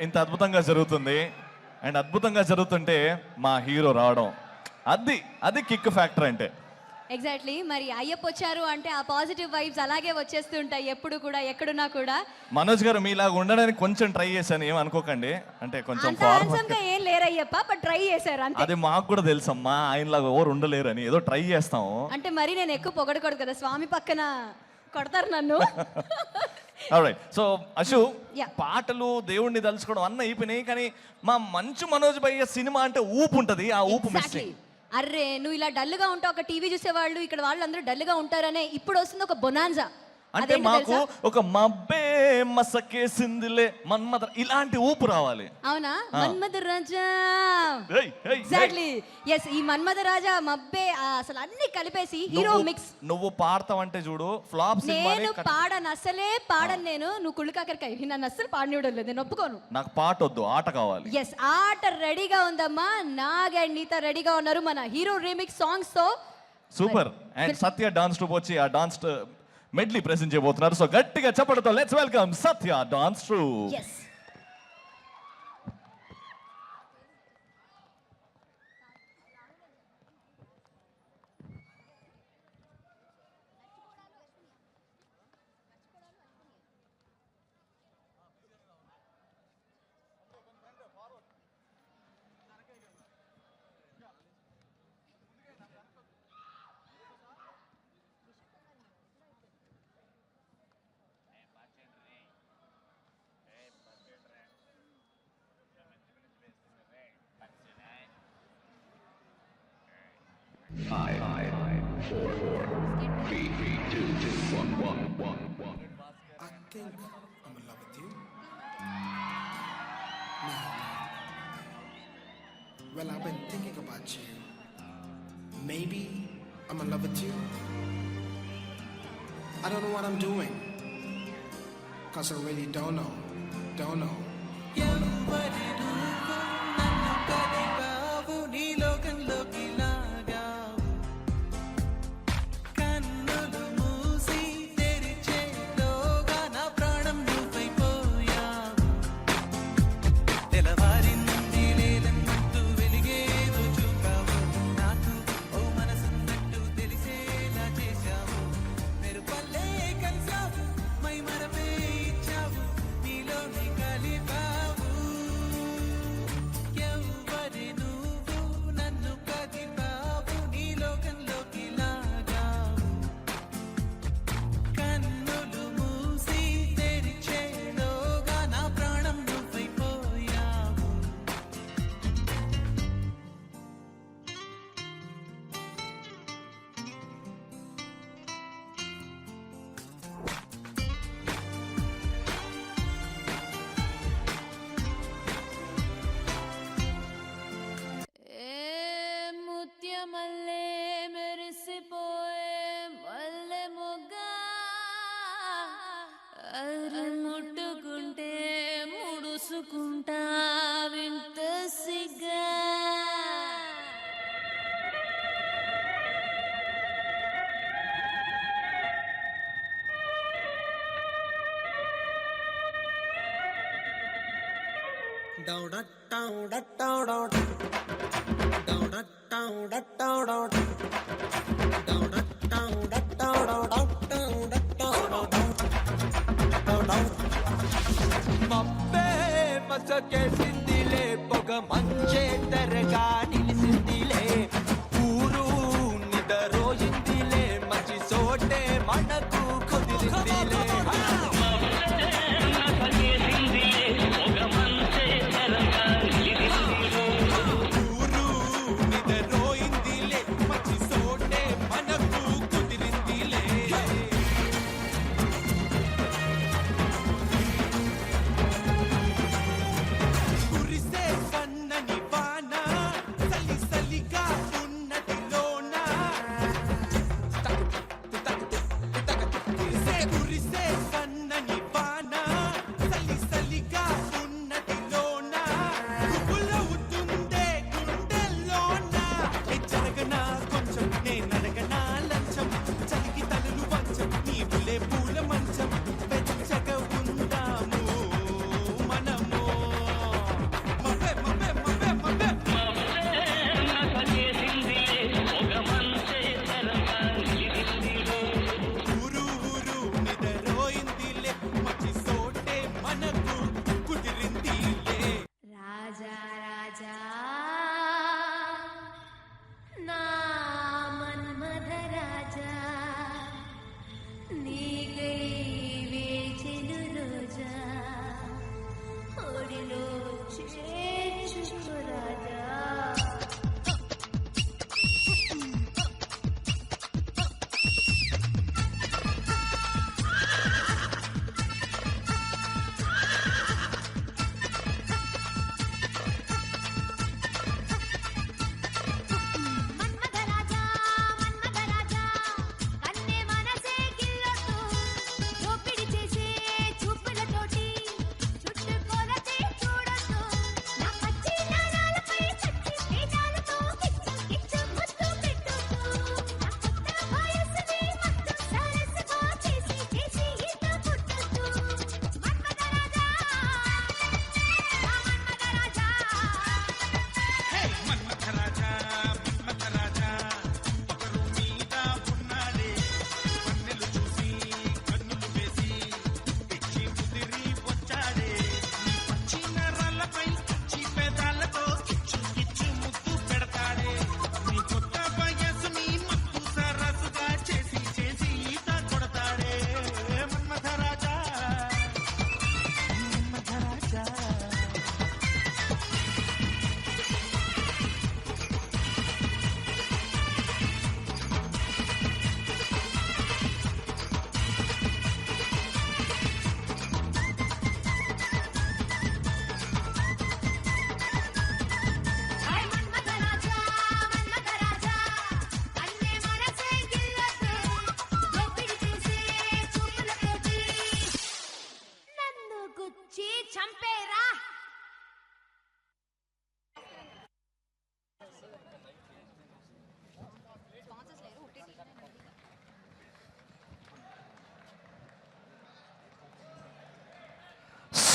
ఇంత అద్భుతంగా జరుగుతుంది. అండ్ అద్భుతంగా జరుగుతుంటే మా హీరో రావడం, అది కిక్ ఫ్యాక్టర్ అంటే. ఎగ్జాక్ట్లీ. మరి అయ్యప్ప వచ్చారు అంటే ఆ పాజిటివ్ వైబ్స్ అలాగే వచ్చేస్తుంటాయి ఎప్పుడు కూడా, ఎక్కడున్నా కూడా. మనోజ్ గారు మీలాగా ఉండడానికి కొంచెం ట్రై చేశాను, ఏం అనుకోకండి. అంటే కొంచెం అంత హ్యాండ్సమ్ గా ఏం లేరు అయ్యప్ప, బట్ ట్రై చేశారు అంతే. అది మాకు కూడా తెలుసమ్మా, ఆయనలాగా ఎవరు ఉండలేరని ఏదో ట్రై చేస్తాము. అంటే మరి నేను ఎక్కువ పొగడకూడదు కదా, స్వామి పక్కన కొడతారు నన్ను. ఆల్రైట్. So Ashu, Yeah. పాటలు దేవుణ్ణి తలుచుకోవడం అన్న అయిపోయినాయి, కానీ మా మంచు మనోజ్ భయ్య సినిమా అంటే ఊపు ఉంటది, ఆ ఊపు మిస్సింగ్. అర్రే నువ్వు ఇలా డల్ గా ఉంటావు, ఒక టీవీ చూసేవాళ్ళు ఇక్కడ వాళ్ళందరూ డల్ గా ఉంటారనే ఇప్పుడు వస్తుంది ఒక బొనాన్జా. అంటే మాకు ఒక మబ్బే మసకేసిందిలే మన్మథ, ఇలాంటి ఊపు రావాలి. అవునా? మన్మథ రాజా. Hey, hey, exactly. ఎస్, ఈ మన్మథ రాజా మబ్బే అసలు అన్ని కలిపేసి హీరో మిక్స్. నువ్వు పాడతావంటే చూడు, ఫ్లాప్ నేను పాడను, అసలే పాడను నేను. నువ్వు కుళ్ళు కాకరకాయ, నన్ను అస్సలు పాడనివ్వడం లేదు, నేను ఒప్పుకోను. నాకు పాట వద్దు, ఆట కావాలి. ఎస్, ఆట రెడీగా ఉందమ్మా. నాగ్ అండ్ నీత రెడీగా ఉన్నారు మన హీరో రీమిక్స్ సాంగ్స్ తో. Super. And Satya dance troupe వచ్చి ఆ డాన్స్ మెడ్లీ ప్రెజెంట్ చేయబోతున్నారు. సో గట్టిగా చెప్పడంతో let's welcome Satya dance troupe. Yes. I think I'm in love with you. No. Well, I've been thinking about you. Maybe I'm in love with you. I don't know what I'm doing. Cause I really don't know. Don't know. మల్లె మెరిసిపోయే మల్లె మొగ్గ, అరే ముట్టుకుంటే ముడుసుకుంటా వింత సిగ్గా. మబ్బే మసకేసిందిలే, పొగ మంచే తెరగా నిలిసిందిలే, ఊరు నిదరోయిందిలే, మంచి సోటే మనకు కుదిరిందిలే.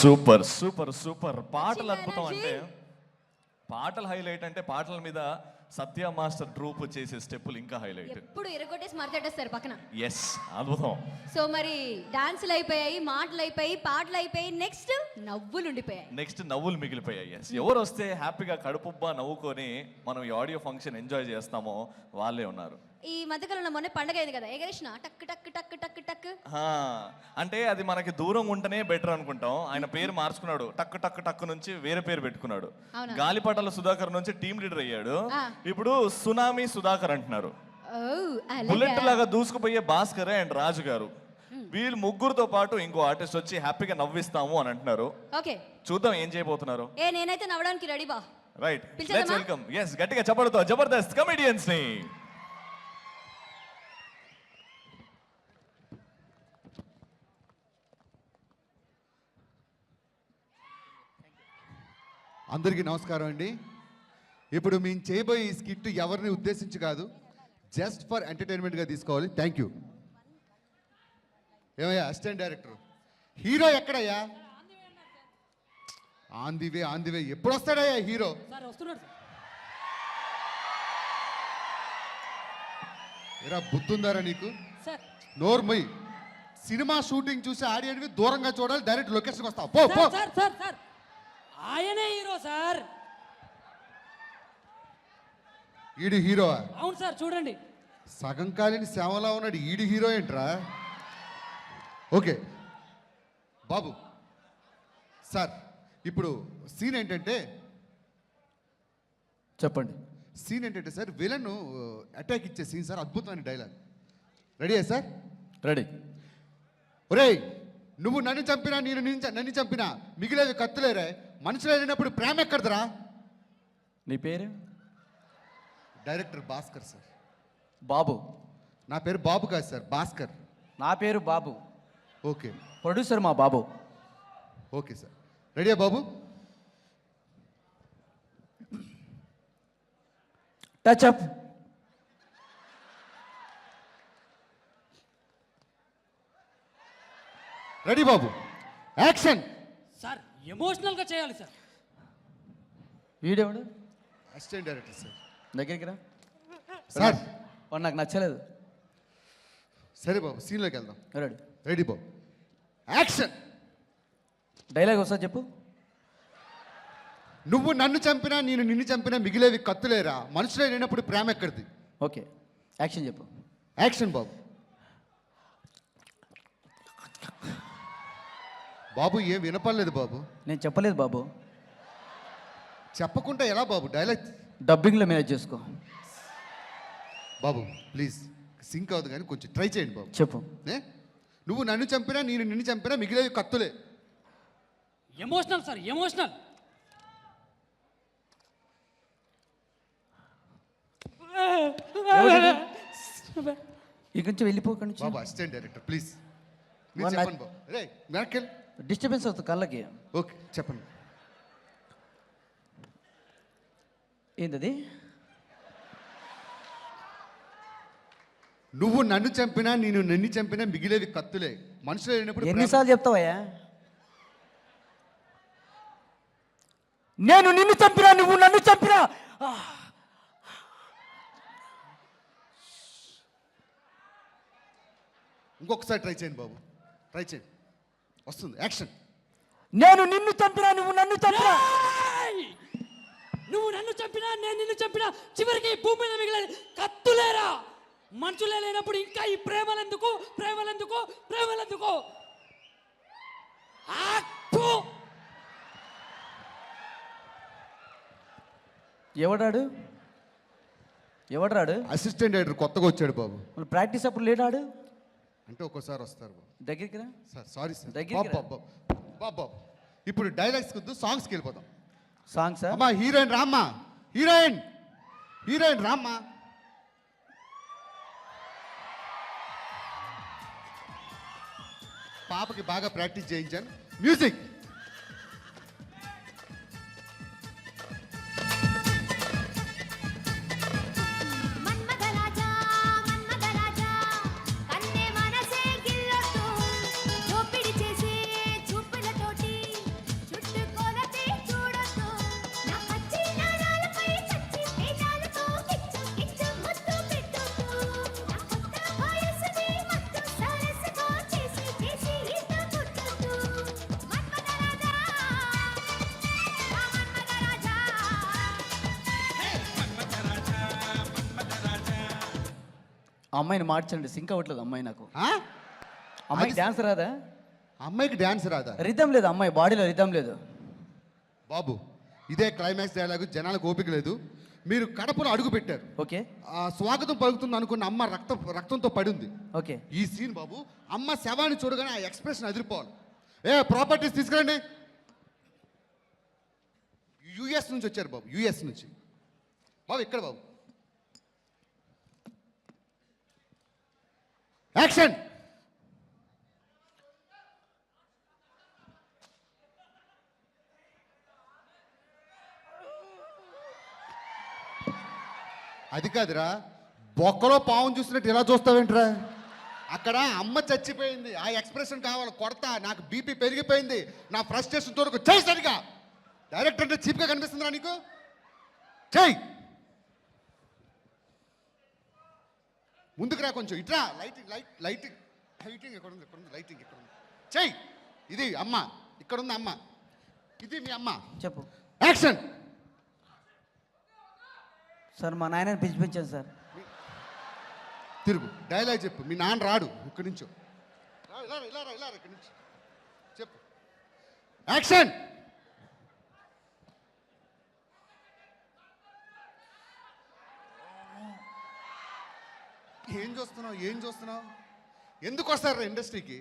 సూపర్ సూపర్ సూపర్ పాటలు Matching అద్భుతం energy. అంటే పాటలు హైలైట్ అంటే పాటల మీద సత్య మాస్టర్ ట్రూప్ చేసే స్టెప్పులు ఇంకా హైలైట్. ఎప్పుడు ఎరగొట్టేసి మరతెట్టేస్తారు పక్కన. ఎస్ అద్భుతం. సో మరి డాన్సులు అయిపోయాయి, మాటలు అయిపోయి, పాటలు అయిపోయి, నెక్స్ట్ నవ్వులు ఉండిపోయాయి. నెక్స్ట్ నవ్వులు మిగిలిపోయాయి. ఎస్ ఎవరు వస్తే హ్యాపీగా కడుపుబ్బా నవ్వుకొని మనం ఈ ఆడియో ఫంక్షన్ ఎంజాయ్ చేస్తామో వాళ్ళే ఉన్నారు. ఈ మధ్యకాలంలో మొన్న పండగ అయింది కదా, ఎగరేసిన టక్ టక్ టక్ టక్ టక్. అంటే అది మనకి దూరం ఉంటేనే బెటర్ అనుకుంటాం. ఆయన పేరు మార్చుకున్నాడు, టక్ టక్ టక్ నుంచి వేరే పేరు పెట్టుకున్నాడు. అవునా? గాలిపటాల సుధాకర్ నుంచి టీమ్ లీడర్ అయ్యాడు. ఆ. ఇప్పుడు సునామీ సుధాకర్ అంటున్నారు. ఓ, బుల్లెట్ అలాగా. లాగా దూసుకుపోయే భాస్కర్ అండ్ రాజు గారు, వీళ్ళు ముగ్గురుతో పాటు ఇంకో ఆర్టిస్ట్ వచ్చి హ్యాపీగా నవ్విస్తాము అని అంటున్నారు. ఓకే, చూద్దాం ఏం చేయబోతున్నారు. నేనైతే నవ్వడానికి రెడీ బా. రైట్, పిలిచేద్దామా? Let's welcome. ఎస్ గట్టిగా చెప్పడంతో జబర్దస్త్ కమెడియన్స్ ని. అందరికీ నమస్కారం అండి. ఇప్పుడు మేము చేయబోయే ఈ స్కిట్ ఎవరిని ఉద్దేశించి కాదు, జస్ట్ ఫర్ ఎంటర్టైన్మెంట్గా తీసుకోవాలి. Thank you. ఏమయ్యా అసిస్టెంట్ డైరెక్టర్, హీరో ఎక్కడయ్యా? ఆన్ ది వే ఎప్పుడు వస్తాడయ్యా హీరో? సార్ వస్తున్నాడు సార్. ఎరా బుద్ధుందారా నీకు? సార్ నోర్మయ్, సినిమా షూటింగ్ చూసి ఆడియన్వి దూరంగా చూడాలి, డైరెక్ట్ లొకేషన్కి వస్తావు. పో పో. సార్ సార్ సార్ ఆయనే హీరో సార్. ఈడి హీరో? అవును సార్, చూడండి. సగం కాలిని సేవలా ఉన్నాడు, ఈడి హీరో ఏంట్రా? ఓకే బాబు సార్, ఇప్పుడు సీన్ ఏంటంటే చెప్పండి. సార్ విలన్ అటాక్ ఇచ్చే సీన్ సార్. అద్భుతమైన డైలాగ్. రెడీయా సార్? రెడీ. ఒరేయ్, నువ్వు నన్ను చంపినా నేను నన్ను చంపినా మిగిలేవి కత్తులేరే, మనుషులు వెళ్ళినప్పుడు ప్రేమ ఎక్కడదరా? నీ పేరు? Director Bhaskar sir. బాబు. నా పేరు బాబు కాదు సార్, భాస్కర్. నా పేరు బాబు. ఓకే. ప్రొడ్యూసర్ మా బాబు. Okay sir. రెడీయా Babu? Touch up. Ready Babu, action. Sir ఎమోషనల్గా చేయాలి సార్. వీడెవడు? Assistant director sir. దగ్గరికి రా సార్ వాడు నాకు నచ్చలేదు. సరే బాబు, సీన్లోకి వెళ్దాం. Ready. Ready Babu, action. Dialogue ఒకసారి చెప్పు. నువ్వు నన్ను చంపినా నేను నిన్ను చంపినా మిగిలేవి కత్తులేరా, మనుషులే లేనప్పుడు ప్రేమ ఎక్కడిది? ఓకే, యాక్షన్ చెప్పు. యాక్షన్ బాబు. బాబు ఏం వినపడలేదు బాబు. నేను చెప్పలేదు బాబు. చెప్పకుండా ఎలా బాబు డైలాగ్? డబ్బింగ్లో మేనేజ్ చేసుకో. బాబు ప్లీజ్, సింక్ అవుతుంది కానీ కొంచెం ట్రై చేయండి బాబు. చెప్పు. నువ్వు నన్ను చంపినా నేను నిన్ను చంపినా మిగిలేవి కత్తులే. Emotional sir, emotional. ఇక్కడి నుంచి వెళ్ళిపోక నుంచి బాబు అసిస్టెంట్ డైరెక్టర్ ప్లీజ్ మీరు One చెప్పండి బాబు. రే వెనక్కి. డిస్టర్బెన్స్ అవుతుంది కళ్ళకి. ఓకే చెప్పండి. ఏంటది? నువ్వు నన్ను చంపినా నేను నిన్ను చంపినా మిగిలేవి కత్తులే, మనుషులు లేనప్పుడు ప్రేమ. ఎన్నిసార్లు చెప్తావయ్యా? నేను నిన్ను చంపినా నువ్వు నన్ను చంపినా. ఇంకొకసారి ట్రై చేయండి బాబు, ట్రై చేయండి. వస్తుంది యాక్షన్. నేను నిన్ను చంపినా నువ్వు నన్ను చంపినా. ఏయ్! నువ్వు నన్ను చంపినా నేను నిన్ను చంపినా చివరికి ఈ భూమి మీద మిగిలేదు కత్తులేరా, మనుషులే లేనప్పుడు ఇంకా ఈ ప్రేమలెందుకు ప్రేమలెందుకు ప్రేమలెందుకు? ఆక్కు! ఎవడాడు? అసిస్టెంట్ డైరెక్టర్ కొత్తగా వచ్చాడు బాబు. ప్రాక్టీస్ అప్పుడు లేడాడు. అంటే ఒక్కోసారి వస్తారు బాబు. దగ్గరికి రా. Sir sorry sir. దగ్గరికి రా. బాబు బాబు ఇప్పుడు డైలాగ్స్ కొద్దు, సాంగ్స్కి వెళ్ళిపోదాం. సాంగ్స్ అమ్మా హీరోయిన్ రామ్మా, హీరోయిన్ రామ్మా. పాపకి బాగా ప్రాక్టీస్ చేయించాను. మ్యూజిక్. మన్మథరాజా మన్మథరాజా కన్నే మనసే గిల్లొద్దు దోపిడి చేసే చూపులతోటి ఆ అమ్మాయిని మార్చండి, సింక్ అవ్వట్లేదు అమ్మాయి నాకు. ఆ? అమ్మాయికి డాన్స్ రాదా? అమ్మాయికి డాన్స్ రాదా? రిథం లేదు, అమ్మాయి బాడీలో రిథం లేదు. బాబు ఇదే క్లైమాక్స్ డైలాగు, జనాలకు ఓపిక లేదు. మీరు కడపలో అడుగు పెట్టారు, ఓకే ఆ స్వాగతం పలుకుతుంది అనుకున్న అమ్మ రక్తంతో పడింది. ఓకే. ఈ సీన్ బాబు, అమ్మ శవాన్ని చూడగానే ఆ ఎక్స్ప్రెషన్ అదిరిపోవాలి. ప్రాపర్టీస్ తీసుకురండి. యుఎస్ నుంచి వచ్చారు బాబు, యుఎస్ నుంచి. బాబు ఇక్కడ బాబు, యాక్షన్. అది కాదురా, బొక్కలో పావును చూసినట్టు ఇలా చూస్తావేంట్రా? అక్కడ అమ్మ చచ్చిపోయింది, ఆ ఎక్స్ప్రెషన్ కావాలి. కొడతా, నాకు బీపీ పెరిగిపోయింది, నా ఫ్రస్ట్రేషన్ తోరకు చేయి సరిగా. డైరెక్టర్ అంటే చీప్గా కనిపిస్తుందిరా నీకు? చెయ్యి ముందుకు రా కొంచెం, ఇట్రా. లైటింగ్ ఎక్కడ ఉంది? లైటింగ్ ఎక్కడ ఉంది? చెయ్యి. ఇది అమ్మ, ఇక్కడ ఉంది అమ్మ, ఇది మీ అమ్మ. చెప్పు. యాక్షన్. సార్ మా నాయనని పిలిపించాను సార్. తిరుగు, డైలాగ్ చెప్పు. మీ నాన్న రాడు, ఇక్కడి నుంచో ఇలా ఇక్కడి నుంచి చెప్పు. యాక్షన్. ఏం చూస్తున్నావు? ఎందుకు వస్తారు ఇండస్ట్రీకి?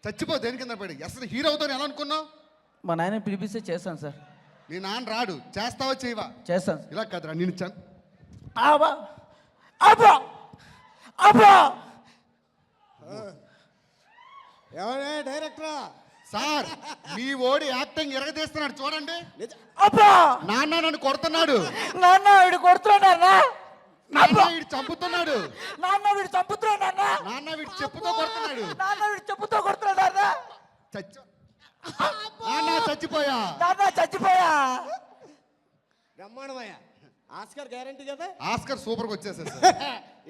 చచ్చిపో దేని కింద పడి. అసలు హీరో అవుతాను ఎలా అనుకున్నావు? మా నాయన పిలిపిస్తే చేస్తాను సార్. నీ నాన్న రాడు, చేస్తావా చేయవా? చేస్తాను. ఇలా కాదురా, నేను ఎవరే డైరెక్టరా? సార్, మీ ఓడి యాక్టింగ్ ఎరగదీస్తున్నాడు చూడండి. అబ్బా నాన్న నన్ను కొడుతున్నాడు, నాన్న వీడు కొడుతున్నాడు, నాన్న వీడు చంపుతున్నాడు, నాన్న వీడు చంపుతున్నాడు, నాన్న వీడు చెప్పుతో కొడుతున్నాడు, నాన్న వీడు చెప్పుతో కొడుతున్నాడు, నాన్న చచ్చిపోయా, నాన్న చచ్చిపోయా. బ్రహ్మాండమయ్యా, ఆస్కార్ గ్యారంటీ కదా? ఆస్కర్ సూపర్గా వచ్చేసా సార్.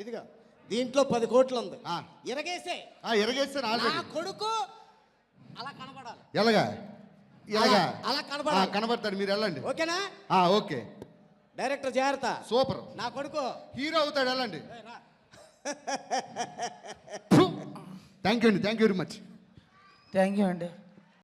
ఇదిగో దీంట్లో 10 కోట్లు ఉంది, ఆ. ఇరగేసే. ఎరగేస్తాను నా ఆల్రెడీ. కొడుకు అలా కనపడాలి. ఎలాగా? అలా కనపడాలి. కనబడతాడు, మీరు వెళ్ళండి. ఓకేనా? ఓకే. డైరెక్టర్ జాగ్రత్త. సూపర్. నా కొడుకు హీరో అవుతాడు, వెళ్ళండి. ఏయ్, రా. థ్యాంక్ యూ అండి, thank you very much. Thank you అండి.